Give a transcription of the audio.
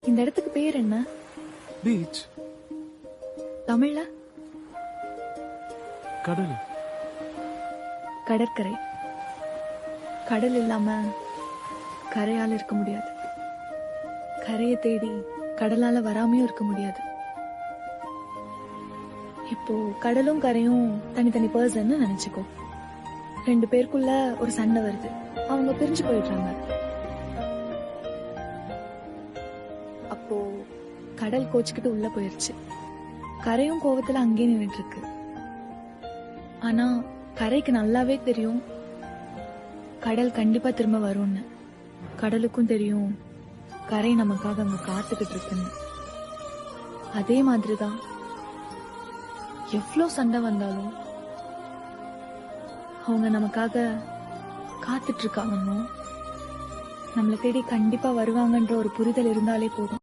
இந்த இடத்துக்கு பேர் என்ன? பீச். தமிழ்ல? கடல். கடற்கரை. கடல் இல்லாம கரையால இருக்க முடியாது. கரையை தேடி கடலால வராமையும் இருக்க முடியாது. இப்போ கடலும் கரையும் தனித்தனி பர்சன் நினைச்சுக்கோ. 2 பேருக்குள்ள ஒரு சண்டை வருது, அவங்க பிரிஞ்சு போயிடுறாங்க. அப்போ கடல் கோச்சுக்கிட்டு உள்ள போயிருச்சு. கரையும் கோவத்துல அங்கேயே நின்றுட்டு இருக்கு. ஆனா கரைக்கு நல்லாவே தெரியும் கடல் கண்டிப்பா திரும்ப வரும்னு. கடலுக்கும் தெரியும் கரை நமக்காக அங்க காத்துக்கிட்டு இருக்குன்னு. அதே மாதிரிதான் எவ்வளவு சண்டை வந்தாலும் அவங்க நமக்காக காத்துட்டு இருக்காங்கன்னு, நம்மளை தேடி கண்டிப்பா வருவாங்கன்ற ஒரு புரிதல் இருந்தாலே போதும்.